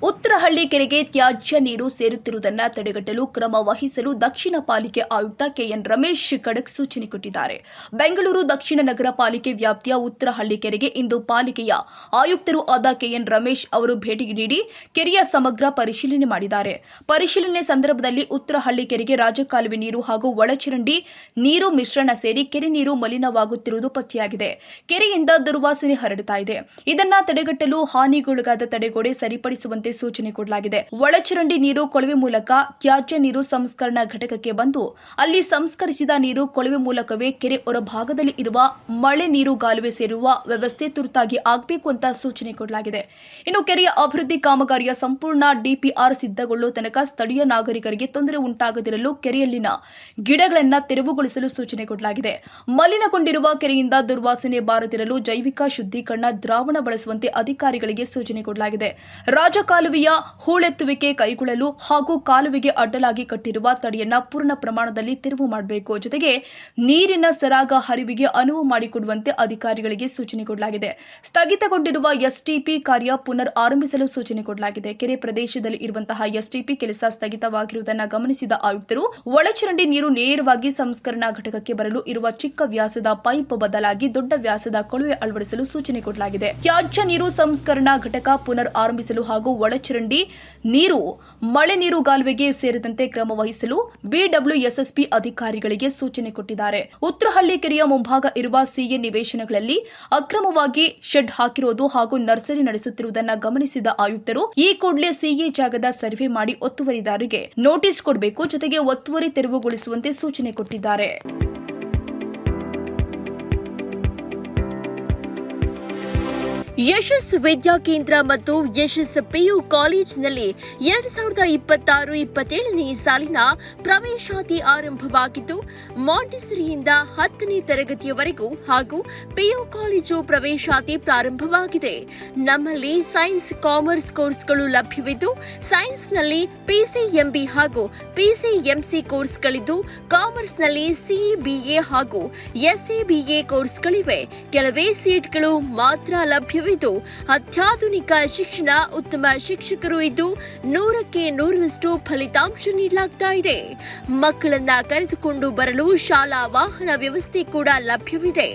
ಉತ್ತರಹಳ್ಳಿ ಕೆರೆಗೆ ತ್ಯಾಜ್ಯ ನೀರು ಸೇರುತ್ತಿರುವುದನ್ನು ತಡೆಗಟ್ಟಲು ಕ್ರಮ ವಹಿಸಲು ದಕ್ಷಿಣ ಪಾಲಿಕೆ ಆಯುಕ್ತ ಕೆಎನ್ ರಮೇಶ್ ಖಡಕ್ ಸೂಚನೆ ಕೊಟ್ಟಿದ್ದಾರೆ. ಬೆಂಗಳೂರು ದಕ್ಷಿಣ ನಗರ ಪಾಲಿಕೆ ವ್ಯಾಪ್ತಿಯ ಉತ್ತರಹಳ್ಳಿ ಕೆರೆಗೆ ಇಂದು ಪಾಲಿಕೆಯ ಆಯುಕ್ತರು ಆದ ಕೆಎನ್ ರಮೇಶ್ ಅವರು ಭೇಟಿ ನೀಡಿ ಕೆರೆಯ ಸಮಗ್ರ ಪರಿಶೀಲನೆ ಮಾಡಿದ್ದಾರೆ. ಪರಿಶೀಲನೆ ಸಂದರ್ಭದಲ್ಲಿ ಉತ್ತರಹಳ್ಳಿ ಕೆರೆಗೆ ರಾಜಕಾಲುವೆ ನೀರು ಹಾಗೂ ಒಳಚರಂಡಿ ನೀರು ಮಿಶ್ರಣ ಸೇರಿ ಕೆರೆ ನೀರು ಮಲಿನವಾಗುತ್ತಿರುವುದು ಪತ್ತೆಯಾಗಿದೆ. ಕೆರೆಯಿಂದ ದುರ್ವಾಸನೆ ಹರಡುತ್ತಾ ಇದೆ. ಇದನ್ನ ತಡೆಗಟ್ಟಲು ಹಾನಿಗೊಳಗಾದ ತಡೆಗೋಡೆ ಸರಿಪಡಿಸುವಂತೆ ಸೂಚನೆ ಕೊಡಲಾಗಿದೆ. ಒಳಚರಂಡಿ ನೀರು ಕೊಳವೆ ಮೂಲಕ ತ್ಯಾಜ್ಯ ನೀರು ಸಂಸ್ಕರಣಾ ಘಟಕಕ್ಕೆ ಬಂದು ಅಲ್ಲಿ ಸಂಸ್ಕರಿಸಿದ ನೀರು ಕೊಳವೆ ಮೂಲಕವೇ ಕೆರೆ ಹೊರಭಾಗದಲ್ಲಿ ಇರುವ ಮಳೆ ನೀರುಗಾಲುವೆ ಸೇರುವ ವ್ಯವಸ್ಥೆ ತುರ್ತಾಗಿ ಆಗಬೇಕು ಅಂತ ಸೂಚನೆ ಕೊಡಲಾಗಿದೆ. ಇನ್ನು ಕೆರೆಯ ಅಭಿವೃದ್ಧಿ ಕಾಮಗಾರಿಯ ಸಂಪೂರ್ಣ ಡಿಪಿಆರ್ ಸಿದ್ಧಗೊಳ್ಳುವ ತನಕ ಸ್ಥಳೀಯ ನಾಗರಿಕರಿಗೆ ತೊಂದರೆ ಉಂಟಾಗದಿರಲು ಕೆರೆಯಲ್ಲಿನ ಗಿಡಗಳನ್ನು ತೆರವುಗೊಳಿಸಲು ಸೂಚನೆ ಕೊಡಲಾಗಿದೆ. ಮಲಿನಗೊಂಡಿರುವ ಕೆರೆಯಿಂದ ದುರ್ವಾಸನೆ ಬಾರದಿರಲು ಜೈವಿಕ ಶುದ್ಧೀಕರಣ ದ್ರಾವಣ ಬಳಸುವಂತೆ ಅಧಿಕಾರಿಗಳಿಗೆ ಸೂಚನೆ ಕೊಡಲಾಗಿದೆ. ಕಾಲುವೆಯ ಹೂಳೆತ್ತುವಿಕೆ ಕೈಗೊಳ್ಳಲು ಹಾಗೂ ಕಾಲುವೆಗೆ ಅಡ್ಡಲಾಗಿ ಕಟ್ಟಿರುವ ತಡೆಯನ್ನ ಪೂರ್ಣ ಪ್ರಮಾಣದಲ್ಲಿ ತೆರವು ಮಾಡಬೇಕು. ಜೊತೆಗೆ ನೀರಿನ ಸರಾಗ ಹರಿವಿಗೆ ಅನುವು ಮಾಡಿಕೊಡುವಂತೆ ಅಧಿಕಾರಿಗಳಿಗೆ ಸೂಚನೆ ಕೊಡಲಾಗಿದೆ. ಸ್ಥಗಿತಗೊಂಡಿರುವ ಎಸ್ಟಿಪಿ ಕಾರ್ಯ ಪುನರ್ ಆರಂಭಿಸಲು ಸೂಚನೆ ಕೊಡಲಾಗಿದೆ. ಕೆರೆ ಪ್ರದೇಶದಲ್ಲಿ ಇರುವಂತಹ ಎಸ್ಟಿಪಿ ಕೆಲಸ ಸ್ಥಗಿತವಾಗಿರುವುದನ್ನು ಗಮನಿಸಿದ ಆಯುಕ್ತರು ಒಳಚರಂಡಿ ನೀರು ನೇರವಾಗಿ ಸಂಸ್ಕರಣಾ ಘಟಕಕ್ಕೆ ಬರಲು ಇರುವ ಚಿಕ್ಕ ವ್ಯಾಸದ ಪೈಪ್ ಬದಲಾಗಿ ದೊಡ್ಡ ವ್ಯಾಸದ ಕೊಳವೆ ಅಳವಡಿಸಲು ಸೂಚನೆ ಕೊಡಲಾಗಿದೆ. ತ್ಯಾಜ್ಯ ನೀರು ಸಂಸ್ಕರಣಾ ಘಟಕ ಪುನರ್ ಆರಂಭಿಸಲು ಹಾಗೂ ಒಳಚರಂಡಿ ನೀರು ಮಳೆ ನೀರುಗಾಲುವೆಗೆ ಸೇರಿದಂತೆ ಕ್ರಮ ವಹಿಸಲು ಬಿಡಬ್ಲ್ಯೂಎಸ್ಎಸ್ಪಿ ಅಧಿಕಾರಿಗಳಿಗೆ ಸೂಚನೆ ಕೊಟ್ಟಿದ್ದಾರೆ. ಉತ್ತರಹಳ್ಳಿ ಕೆರೆಯ ಮುಂಭಾಗ ಇರುವ ಸಿಎ ನಿವೇಶನಗಳಲ್ಲಿ ಅಕ್ರಮವಾಗಿ ಶೆಡ್ ಹಾಕಿರುವುದು ಹಾಗೂ ನರ್ಸರಿ ನಡೆಸುತ್ತಿರುವುದನ್ನು ಗಮನಿಸಿದ ಆಯುಕ್ತರು ಈ ಕೂಡಲೇ ಸಿಎ ಜಾಗದ ಸರ್ವೆ ಮಾಡಿ ಒತ್ತುವರಿದಾರರಿಗೆ ನೋಟಿಸ್ ಕೊಡಬೇಕು. ಜೊತೆಗೆ ಒತ್ತುವರಿ ತೆರವುಗೊಳಿಸುವಂತೆ ಸೂಚನೆ ಕೊಟ್ಟಿದ್ದಾರೆ. ಯಶಸ್ ವಿದ್ಯಾಕೇಂದ್ರ ಮತ್ತು ಯಶಸ್ ಪಿಯು ಕಾಲೇಜಿನಲ್ಲಿ 2026-27ನೇ ಸಾಲಿನ ಪ್ರವೇಶಾತಿ ಆರಂಭವಾಗಿದ್ದು, ಮಾಂಟಿಸರಿಯಿಂದ 10ನೇ ತರಗತಿಯವರೆಗೂ ಹಾಗೂ ಪಿಯು ಕಾಲೇಜು ಪ್ರವೇಶಾತಿ ಪ್ರಾರಂಭವಾಗಿದೆ. ನಮ್ಮಲ್ಲಿ ಸೈನ್ಸ್, ಕಾಮರ್ಸ್ ಕೋರ್ಸ್ಗಳು ಲಭ್ಯವಿದ್ದು, ಸೈನ್ಸ್ನಲ್ಲಿ ಪಿಸಿಎಂಬಿ ಹಾಗೂ ಪಿಸಿಎಂಸಿ ಕೋರ್ಸ್ಗಳಿದ್ದು, ಕಾಮರ್ಸ್ನಲ್ಲಿ ಸಿಬಿಎ ಹಾಗೂ ಎಸ್ಎಬಿಎ ಕೋರ್ಸ್ಗಳಿವೆ. ಕೆಲವೇ ಸೀಟ್ಗಳು ಮಾತ್ರ ಲಭ್ಯವಿದ್ದು, ಅತ್ಯಾಧುನಿಕ ಶಿಕ್ಷಣ, ಉತ್ತಮ ಶಿಕ್ಷಕರು ಇದ್ದು 100ಕ್ಕೆ 100ರಷ್ಟು ಫಲಿತಾಂಶ ನೀಡಲಾಗ್ತಾ ಇದೆ. ಮಕ್ಕಳನ್ನ ಕರೆದುಕೊಂಡು ಬರಲು ಶಾಲಾ ವಾಹನ ವ್ಯವಸ್ಥೆ ಕೂಡ ಲಭ್ಯವಿದೆ.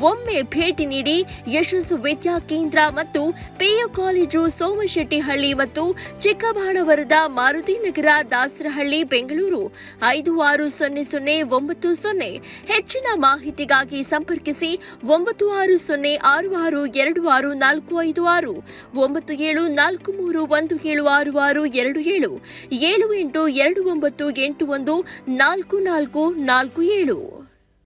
ಒಮ್ಮೆ ಭೇಟಿ ನೀಡಿ. ಯಶಸ್ ವಿದ್ಯಾಕೇಂದ್ರ ಮತ್ತು ಪಿಯು ಕಾಲೇಜು, ಸೋಮಶೆಟ್ಟಿಹಳ್ಳಿ ಮತ್ತು ಚಿಕ್ಕಬಾಣವರದ, ಮಾರುತಿನಗರ, ದಾಸರಹಳ್ಳಿ, ಬೆಂಗಳೂರು 560090. ಹೆಚ್ಚಿನ ಮಾಹಿತಿಗಾಗಿ ಸಂಪರ್ಕಿಸಿ 9606626456 9743176627 7829814447.